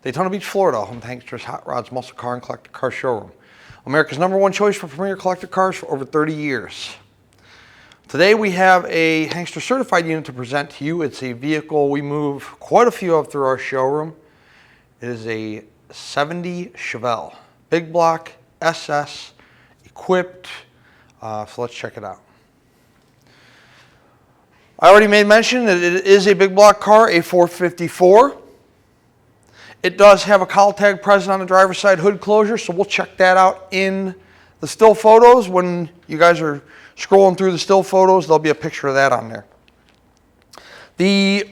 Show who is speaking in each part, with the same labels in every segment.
Speaker 1: Daytona Beach, Florida, home to Hanksters Hot Rods, Muscle Car, and Collector Car Showroom. America's #1 choice for premier collector cars for over 30 years. Today we have a Hankster certified unit to present to you. It's a vehicle we move quite a few of through our showroom. It is a 70 Chevelle, big block, SS, equipped. So let's check it out. I already made mention that it is a big block car, a 454. It does have a cowl tag present on the driver's side hood closure, so we'll check that out in the still photos. When you guys are scrolling through the still photos, there'll be a picture of that on there. The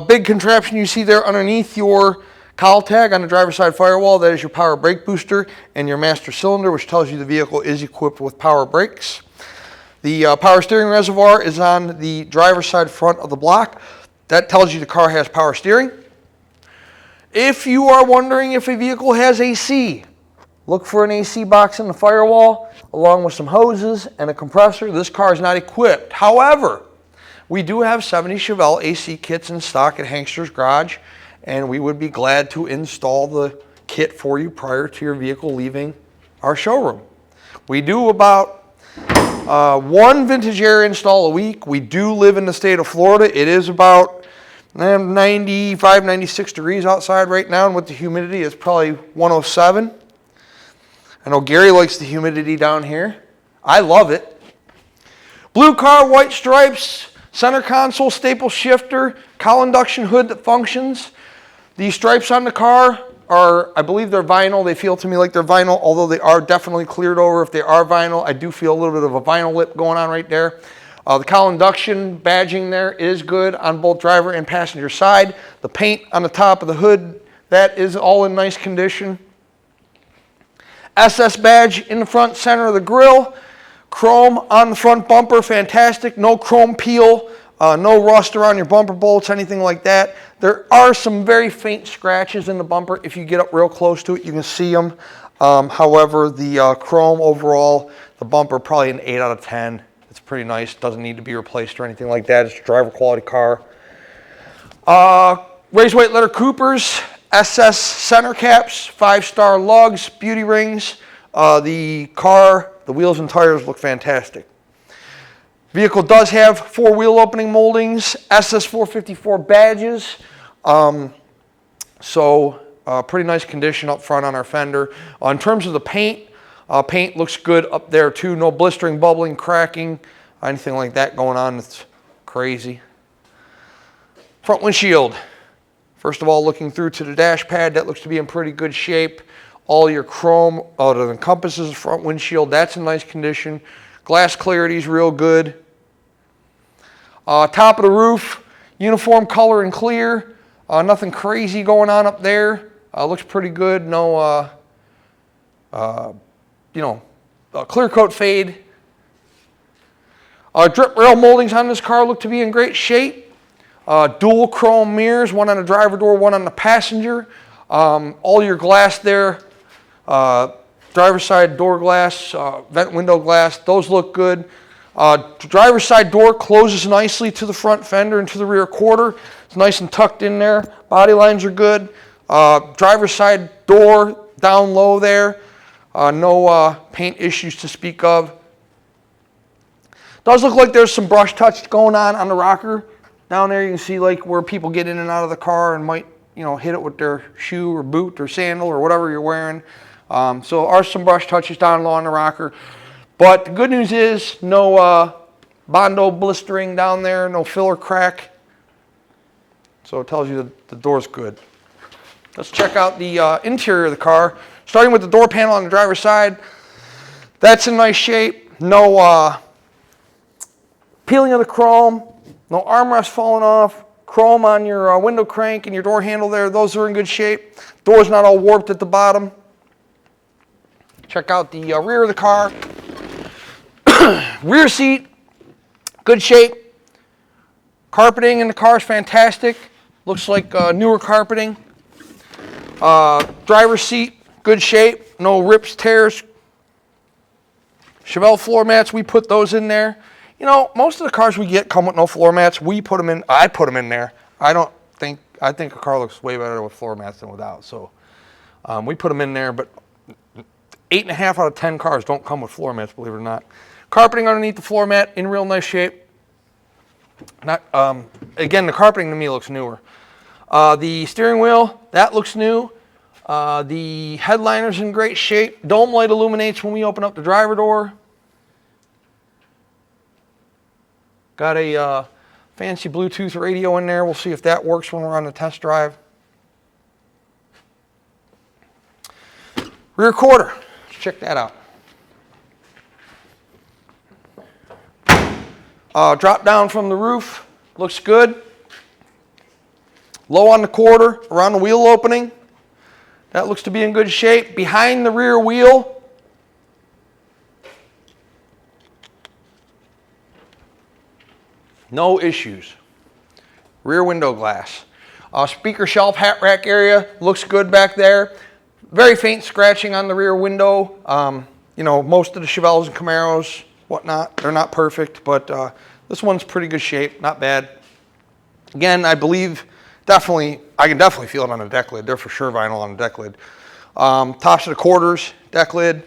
Speaker 1: big contraption you see there underneath your cowl tag on the driver's side firewall, that is your power brake booster and your master cylinder, which tells you the vehicle is equipped with power brakes. The power steering reservoir is on the driver's side front of the block. That tells you the car has power steering. If you are wondering if a vehicle has AC, look for an AC box in the firewall along with some hoses and a compressor. This car is not equipped. However, we do have 70 Chevelle AC kits in stock at Hanksters Garage, and we would be glad to install the kit for you prior to your vehicle leaving our showroom. We do about one vintage air install a week. We do live in the state of Florida. It is about 95, 96 degrees outside right now, and with the humidity, it's probably 107. I know Gary likes the humidity down here. I love it. Blue car, white stripes, center console, staple shifter, cowl induction hood that functions. The stripes on the car are, I believe they're vinyl. They feel to me like they're vinyl, although they are definitely cleared over. If they are vinyl, I do feel a little bit of a vinyl lip going on right there. The cowl induction badging there is good on both driver and passenger side. The paint on the top of the hood, that is all in nice condition. SS badge in the front center of the grille. Chrome on the front bumper, fantastic. No chrome peel, no rust around your bumper bolts, anything like that. There are some very faint scratches in the bumper. If you get up real close to it, you can see them. However, the chrome overall, the bumper, probably an 8 out of 10. It's pretty nice. Doesn't need to be replaced or anything like that. It's a driver quality car. Raised weight letter Coopers, SS center caps, 5-star lugs, beauty rings. The car, the wheels and tires look fantastic. Vehicle does have 4 wheel opening moldings, SS 454 badges. Pretty nice condition up front on our fender. In terms of the paint, paint looks good up there too. No blistering, bubbling, cracking, anything like that going on. It's crazy. Front windshield. First of all, looking through to the dash pad, that looks to be in pretty good shape. All your chrome that encompasses the front windshield, that's in nice condition. Glass clarity is real good. Top of the roof, uniform color and clear. Nothing crazy going on up there. Looks pretty good. No, clear coat fade. Drip rail moldings on this car look to be in great shape. Dual chrome mirrors, one on the driver door, one on the passenger. All your glass there, driver's side door glass, vent window glass, those look good. Driver's side door closes nicely to the front fender and to the rear quarter. It's nice and tucked in there. Body lines are good. Driver's side door down low there. No paint issues to speak of. Does look like there's some brush touch going on the rocker. Down there you can see like where people get in and out of the car and might hit it with their shoe or boot or sandal or whatever you're wearing. So are some brush touches down low on the rocker. But the good news is no Bondo blistering down there, no filler crack. So it tells you that the door's good. Let's check out the interior of the car. Starting with the door panel on the driver's side. That's in nice shape. No peeling of the chrome. No armrest falling off. Chrome on your window crank and your door handle there. Those are in good shape. Door's not all warped at the bottom. Check out the rear of the car. Rear seat, good shape. Carpeting in the car is fantastic. Looks like newer carpeting. Driver's seat, good shape. No rips, tears. Chevelle floor mats, we put those in there. Most of the cars we get come with no floor mats. We put them in. I put them in there. I don't think I think a car looks way better with floor mats than without. So we put them in there, but 8.5 out of 10 cars don't come with floor mats, believe it or not. Carpeting underneath the floor mat in real nice shape. Not again, the carpeting to me looks newer. The steering wheel, that looks new. The headliner's in great shape. Dome light illuminates when we open up the driver door. Got a fancy Bluetooth radio in there. We'll see if that works when we're on the test drive. Rear quarter. Let's check that out. Drop down from the roof. Looks good. Low on the quarter, around the wheel opening. That looks to be in good shape. Behind the rear wheel, no issues. Rear window glass. Speaker shelf, hat rack area, looks good back there. Very faint scratching on the rear window. You know, most of the Chevelles and Camaros, whatnot, they're not perfect, but this one's pretty good shape, not bad. Again, I believe, I can definitely feel it on the deck lid. They're for sure vinyl on the deck lid. Tops of the quarters, deck lid,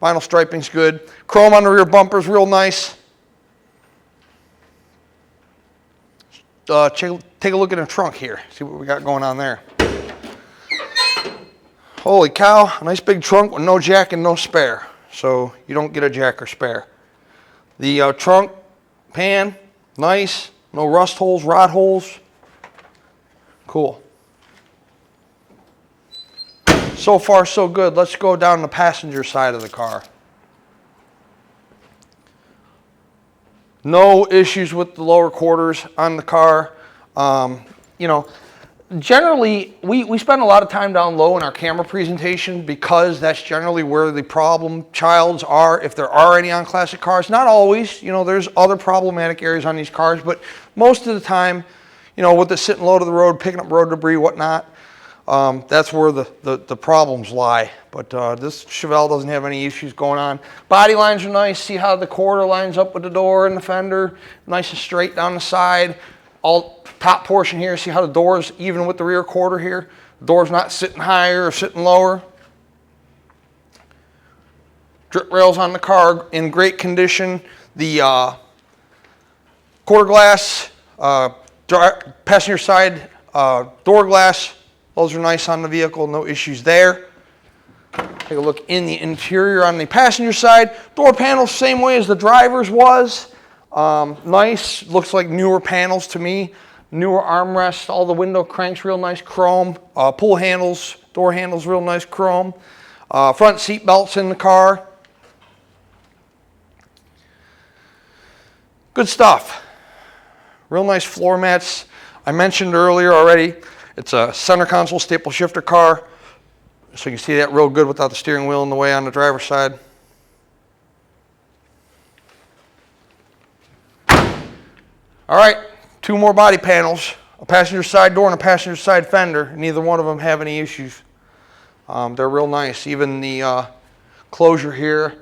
Speaker 1: vinyl striping's good. Chrome on the rear bumpers, real nice. Take a look at the trunk here, see what we got going on there. Holy cow, a nice big trunk with no jack and no spare. So you don't get a jack or spare. The trunk pan, nice, no rust holes, rod holes. Cool. So far, so good. Let's go down the passenger side of the car. No issues with the lower quarters on the car. You know, generally, we spend a lot of time down low in our camera presentation because that's generally where the problem childs are, if there are any on classic cars. Not always, you know, there's other problematic areas on these cars, but most of the time, you know, with it sitting low to the road, picking up road debris, whatnot, that's where the problems lie. But this Chevelle doesn't have any issues going on. Body lines are nice. See how the quarter lines up with the door and the fender. Nice and straight down the side. All top portion here, see how the door's even with the rear quarter here. The door's not sitting higher or sitting lower. Drip rails on the car in great condition. The quarter glass, passenger side door glass, those are nice on the vehicle, no issues there. Take a look in the interior on the passenger side. Door panels, same way as the driver's was. Nice, looks like newer panels to me. Newer armrests, all the window cranks, real nice chrome. Pull handles, door handles, real nice chrome. Front seat belts in the car. Good stuff. Real nice floor mats. I mentioned earlier already, it's a center console staple shifter car. So you can see that real good without the steering wheel in the way on the driver's side. All right, two more body panels, a passenger side door and a passenger side fender. Neither one of them have any issues. They're real nice. Even the closure here,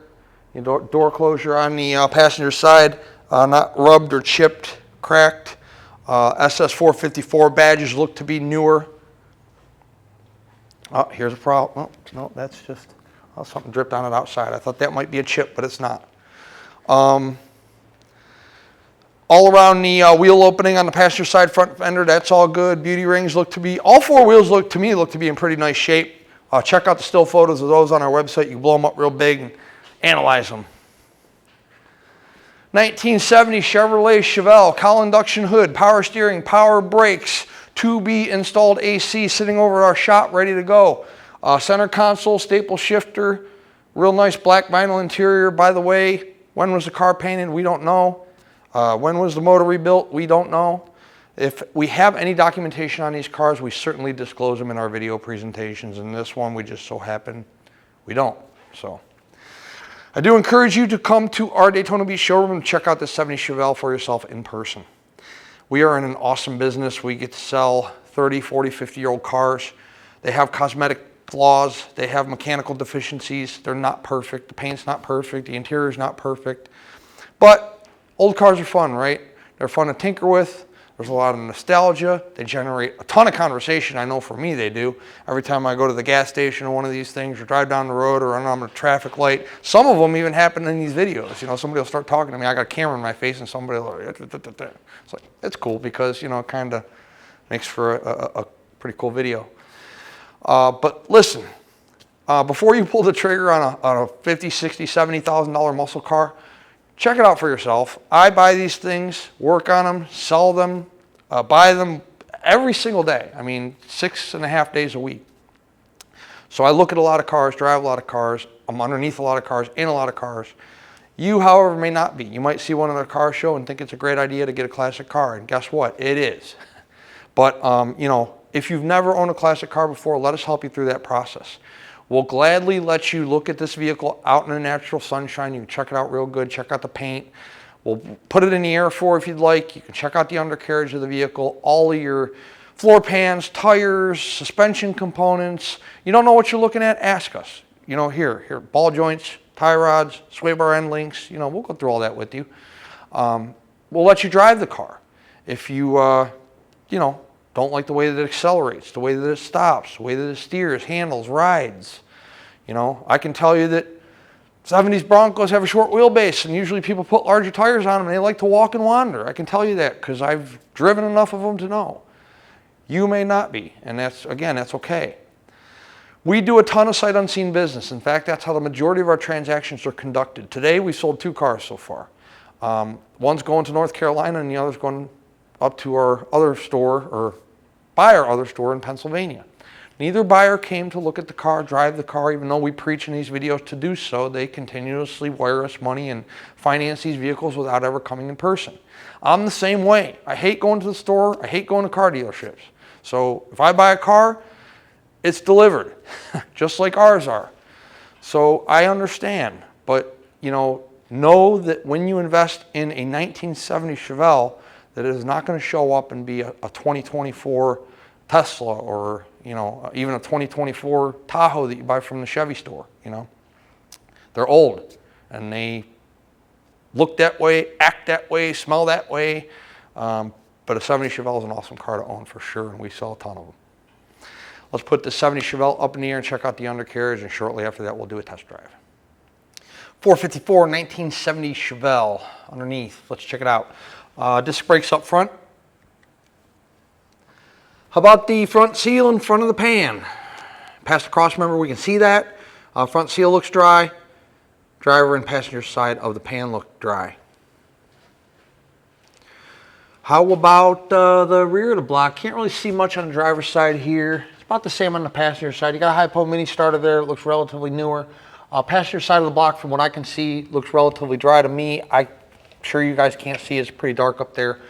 Speaker 1: the door closure on the passenger side, not rubbed or chipped, cracked. SS 454 badges look to be newer. Oh, here's a problem. Oh, no, that's just something dripped on it outside. I thought that might be a chip, but it's not. All around the wheel opening on the passenger side front fender, that's all good. Beauty rings look to be, all four wheels look to be in pretty nice shape. Check out the still photos of those on our website. You can blow them up real big and analyze them. 1970 Chevrolet Chevelle, cowl induction hood, power steering, power brakes, to be installed AC sitting over at our shop ready to go. Center console, staple shifter, real nice black vinyl interior. By the way, when was the car painted? We don't know. When was the motor rebuilt? We don't know. If we have any documentation on these cars, we certainly disclose them in our video presentations. And this one, we just so happen we don't. So I do encourage you to come to our Daytona Beach showroom and check out this 70 Chevelle for yourself in person. We are in an awesome business. We get to sell 30, 40, 50-year-old cars. They have cosmetic flaws. They have mechanical deficiencies. They're not perfect. The paint's not perfect. The interior's not perfect. But old cars are fun, right? They're fun to tinker with. There's a lot of nostalgia. They generate a ton of conversation. I know for me they do. Every time I go to the gas station or one of these things, or drive down the road, or run on a traffic light. Some of them even happen in these videos. You know, somebody will start talking to me. I got a camera in my face, and somebody will, it's like, it's cool because, you know, it kind of makes for a pretty cool video. But listen, before you pull the trigger on a $50,000, $60,000, $70,000 muscle car, check it out for yourself. I buy these things, work on them, sell them, buy them every single day. I mean, 6.5 days a week. So I look at a lot of cars, drive a lot of cars. I'm underneath a lot of cars, in a lot of cars. You, however, may not be. You might see one at a car show and think it's a great idea to get a classic car. And guess what? It is. But, you know, if you've never owned a classic car before, let us help you through that process. We'll gladly let you look at this vehicle out in the natural sunshine. You can check it out real good, check out the paint. We'll put it in the air for if you'd like. You can check out the undercarriage of the vehicle, all of your floor pans, tires, suspension components. You don't know what you're looking at? Ask us. You know, here, ball joints, tie rods, sway bar end links. You know, we'll go through all that with you. We'll let you drive the car. If you, you know, don't like the way that it accelerates, the way that it stops, the way that it steers, handles, rides. You know, I can tell you that 70s Broncos have a short wheelbase, and usually people put larger tires on them and they like to walk and wander. I can tell you that because I've driven enough of them to know. You may not be, and that's, again, that's okay. We do a ton of sight unseen business. In fact, that's how the majority of our transactions are conducted. Today, we sold 2 cars so far. One's going to North Carolina and the other's going up to our other store, or by our other store in Pennsylvania. Neither buyer came to look at the car, drive the car, even though we preach in these videos to do so. They continuously wire us money and finance these vehicles without ever coming in person. I'm the same way. I hate going to the store. I hate going to car dealerships. So if I buy a car, it's delivered, just like ours are. So I understand, but you know that when you invest in a 1970 Chevelle, that it is not going to show up and be a 2024 Tesla, or you know, even a 2024 Tahoe that you buy from the Chevy store. You know, they're old and they look that way, act that way, smell that way. But a 70 Chevelle is an awesome car to own for sure, and we sell a ton of them. Let's put the 70 Chevelle up in the air and check out the undercarriage, and shortly after that we'll do a test drive. 454 1970 Chevelle underneath. Let's check it out. Disc brakes up front. How about the front seal in front of the pan? Past the cross member, we can see that. Front seal looks dry. Driver and passenger side of the pan look dry. How about the rear of the block? Can't really see much on the driver's side here. It's about the same on the passenger side. You got a Hypo Mini starter there. It looks relatively newer. Passenger side of the block, from what I can see, looks relatively dry to me. I'm sure you guys can't see. It's pretty dark up there.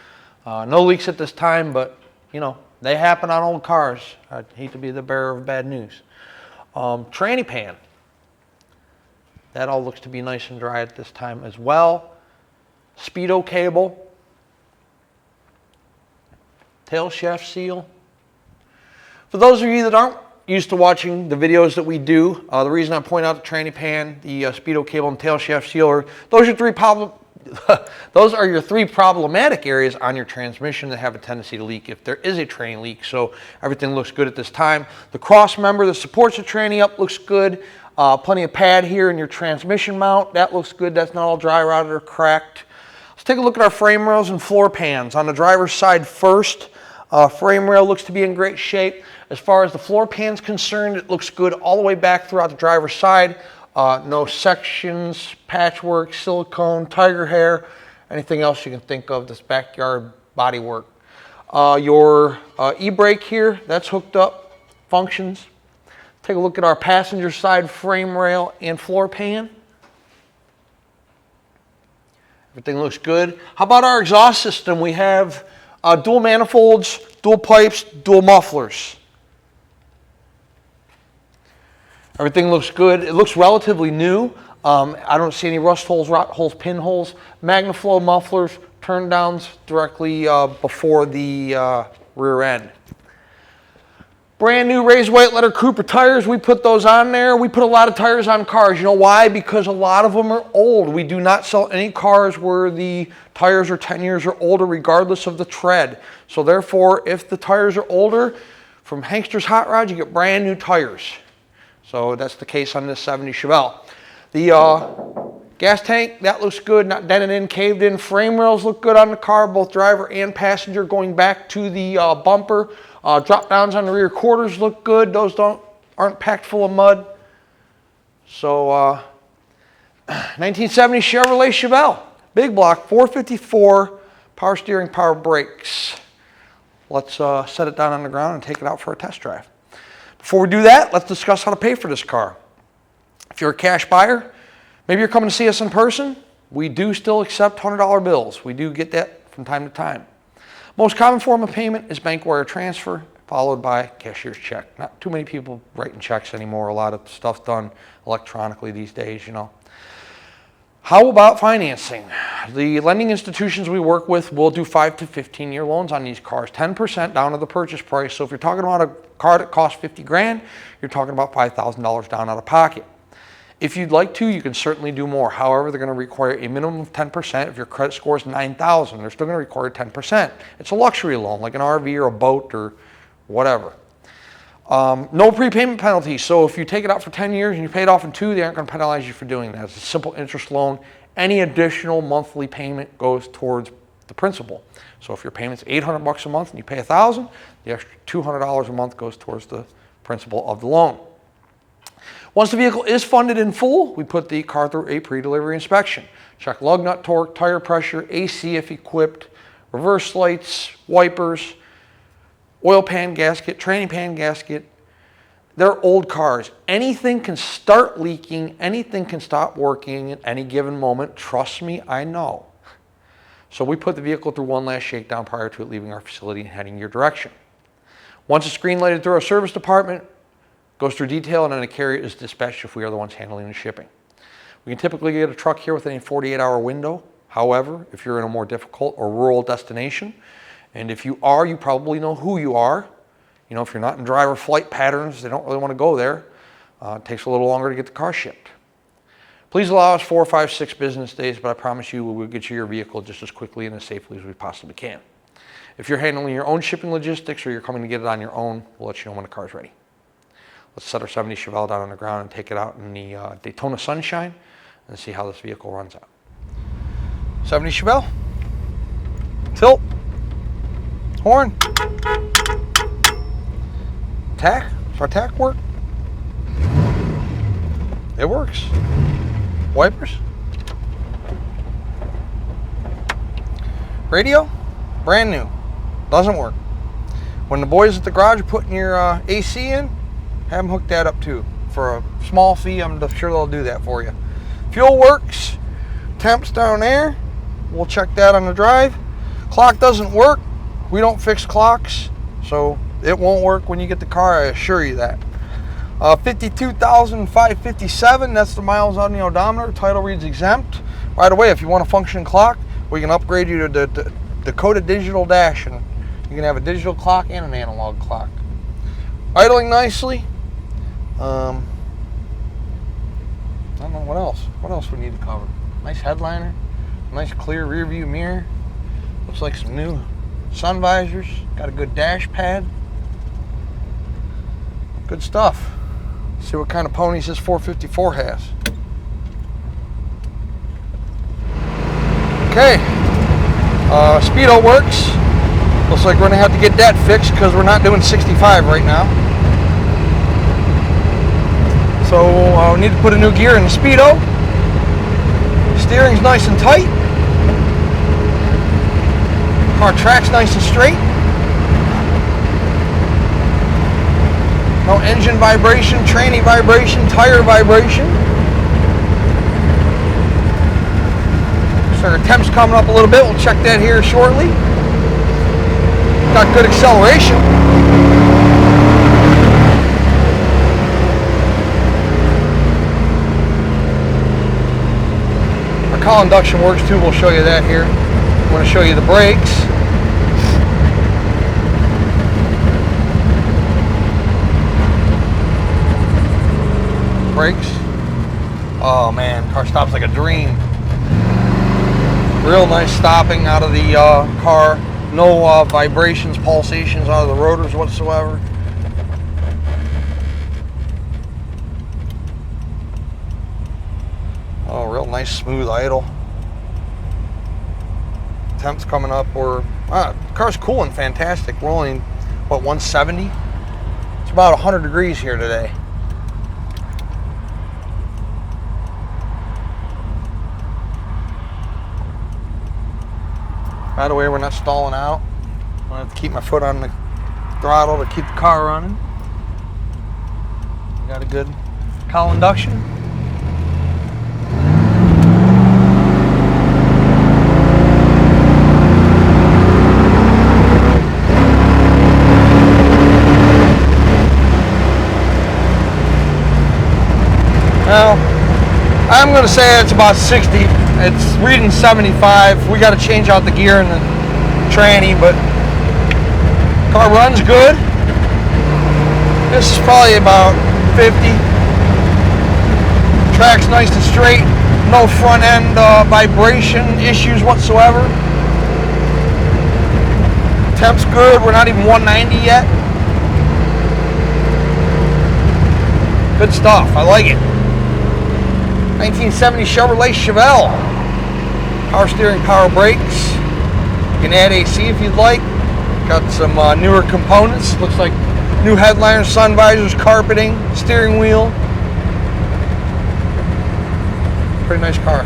Speaker 1: No leaks at this time, but you know, they happen on old cars. I hate to be the bearer of bad news. Tranny pan. That all looks to be nice and dry at this time as well. Speedo cable. Tail shaft seal. For those of you that aren't used to watching the videos that we do, the reason I point out the tranny pan, the speedo cable, and tail shaft seal, those are your three problematic areas on your transmission that have a tendency to leak if there is a tranny leak. So everything looks good at this time. The cross member that supports the tranny up looks good. Plenty of pad here in your transmission mount. That looks good. That's not all dry rotted or cracked. Let's take a look at our frame rails and floor pans. On the driver's side first, frame rail looks to be in great shape. As far as the floor pan's concerned, it looks good all the way back throughout the driver's side. No sections, patchwork, silicone, tiger hair, anything else you can think of, this backyard body work. Your e-brake here, that's hooked up, functions. Take a look at our passenger side frame rail and floor pan. Everything looks good. How about our exhaust system? We have dual manifolds, dual pipes, dual mufflers. Everything looks good. It looks relatively new. I don't see any rust holes, rot holes, pinholes. MagnaFlow mufflers, turn downs directly before the rear end. Brand new raised white letter Cooper tires, we put those on there. We put a lot of tires on cars. You know why? Because a lot of them are old. We do not sell any cars where the tires are 10 years or older, regardless of the tread. So therefore, if the tires are older, from Hanksters Hot Rods, you get brand new tires. So that's the case on this 70 Chevelle. The gas tank, that looks good, not dented in, caved in. Frame rails look good on the car, both driver and passenger. Going back to the bumper, drop downs on the rear quarters look good. Those aren't packed full of mud. So 1970 Chevrolet Chevelle, big block, 454, power steering, power brakes. Let's set it down on the ground and take it out for a test drive. Before we do that, let's discuss how to pay for this car. If you're a cash buyer, maybe you're coming to see us in person, we do still accept $100 bills. We do get that from time to time. Most common form of payment is bank wire transfer, followed by cashier's check. Not too many people writing checks anymore. A lot of stuff's done electronically these days, you know. How about financing? The lending institutions we work with will do 5 to 15-year loans on these cars, 10% down to the purchase price. So if you're talking about a car that costs 50 grand, you're talking about $5,000 down out of pocket. If you'd like to, you can certainly do more. However, they're going to require a minimum of 10%. If your credit score is 9,000, they're still going to require 10%. It's a luxury loan, like an RV or a boat or whatever. No prepayment penalty. So if you take it out for 10 years and you pay it off in 2, they aren't going to penalize you for doing that. It's a simple interest loan. Any additional monthly payment goes towards the principal. So if your payment's $800 a month and you pay $1,000, the extra $200 a month goes towards the principal of the loan. Once the vehicle is funded in full, we put the car through a pre-delivery inspection. Check lug nut torque, tire pressure, AC if equipped, reverse lights, wipers, oil pan gasket, tranny pan gasket. They're old cars. Anything can start leaking, anything can stop working at any given moment. Trust me, I know. So we put the vehicle through one last shakedown prior to it leaving our facility and heading your direction. Once it's green lighted through our service department, goes through detail, and then a carrier is dispatched if we are the ones handling the shipping. We can typically get a truck here within a 48-hour window. However, if you're in a more difficult or rural destination, and if you are, you probably know who you are. You know, if you're not in driver flight patterns, they don't really want to go there. It takes a little longer to get the car shipped. Please allow us 4, 5, 6 business days, but I promise you we will get you your vehicle just as quickly and as safely as we possibly can. If you're handling your own shipping logistics or you're coming to get it on your own, we'll let you know when the car's ready. Let's set our 70 Chevelle down on the ground and take it out in the Daytona sunshine and see how this vehicle runs out. 70 Chevelle. Tilt. Horn. Tack. Does our tack work? It works. Wipers. Radio. Brand new. Doesn't work. When the boys at the garage are putting your AC in, have them hook that up too. For a small fee, I'm sure they'll do that for you. Fuel works. Temps down there. We'll check that on the drive. Clock doesn't work. We don't fix clocks, so it won't work when you get the car, I assure you that. 52,557, that's the miles on the odometer. Title reads exempt. By the way, if you want a functioning clock, we can upgrade you to the Dakota Digital Dash, and you can have a digital clock and an analog clock. Idling nicely. I don't know what else. What else we need to cover? Nice headliner, nice clear rear view mirror. Looks like some new sun visors. Got a good dash pad. Good stuff. Let's see what kind of ponies this 454 has. Okay. Speedo works. Looks like we're gonna have to get that fixed because we're not doing 65 right now. So we need to put a new gear in the Speedo. Steering's nice and tight. Car track's nice and straight. No engine vibration, tranny vibration, tire vibration. So our temp's coming up a little bit. We'll check that here shortly. Got good acceleration. Our call induction works too. We'll show you that here. I want to show you the brakes. brakes. Oh man, car stops like a dream. Real nice stopping out of the car. No vibrations, pulsations out of the rotors whatsoever. Oh, real nice smooth idle. Temps coming up. The car's cool and fantastic. We're only, what, 170? It's about 100 degrees here today. By the way, we're not stalling out. I have to keep my foot on the throttle to keep the car running. Got a good cowl induction. Now, I'm going to say it's about 60. It's reading 75. We got to change out the gear in the tranny, but car runs good. This is probably about 50. Track's nice and straight. No front end vibration issues whatsoever. Temp's good. We're not even 190 yet. Good stuff. I like it. 1970 Chevrolet Chevelle. Power steering, power brakes. You can add AC if you'd like. Got some newer components. Looks like new headliners, sun visors, carpeting, steering wheel. Pretty nice car.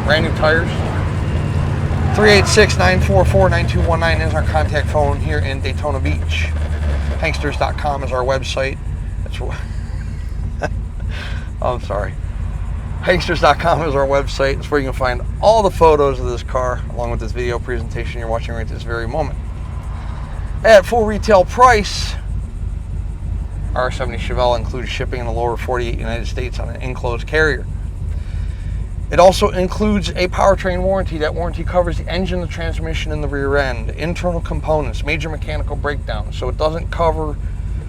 Speaker 1: Brand new tires. 386-944-9219 is our contact phone here in Daytona Beach. Hanksters.com is our website. That's what. Oh, I'm sorry. Hanksters.com is our website. It's where you can find all the photos of this car, along with this video presentation you're watching right this very moment. At full retail price, our 70 Chevelle includes shipping in the lower 48 United States on an enclosed carrier. It also includes a powertrain warranty. That warranty covers the engine, the transmission, and the rear end, internal components, major mechanical breakdowns. So it doesn't cover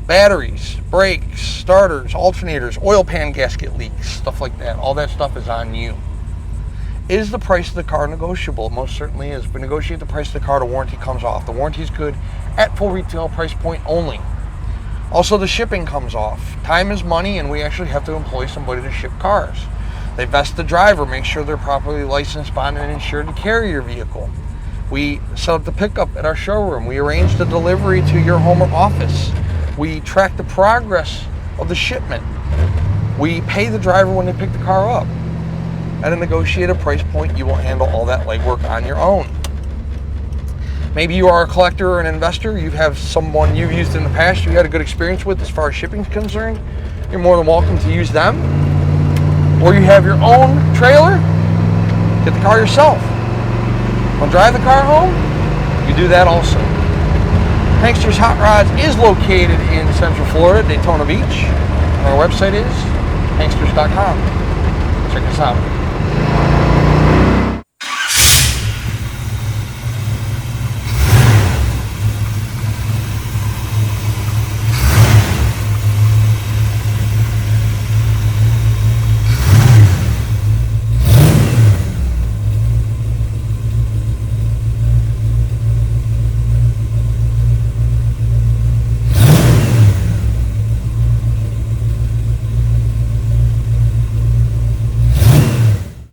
Speaker 1: batteries, brakes, starters, alternators, oil pan gasket leaks, stuff like that. All that stuff is on you. Is the price of the car negotiable? It most certainly is. If we negotiate the price of the car, the warranty comes off. The warranty is good at full retail price point only. Also, the shipping comes off. Time is money, and we actually have to employ somebody to ship cars. They vest the driver, make sure they're properly licensed, bonded, and insured to carry your vehicle. We set up the pickup at our showroom. We arrange the delivery to your home or office. We track the progress of the shipment. We pay the driver when they pick the car up. At a negotiated price point, you will handle all that legwork on your own. Maybe you are a collector or an investor. You have someone you've used in the past you had a good experience with as far as shipping is concerned. You're more than welcome to use them. Or you have your own trailer, get the car yourself. Want to drive the car home? You do that also. Hanksters Hot Rods is located in Central Florida, Daytona Beach. Our website is hanksters.com. Check us out.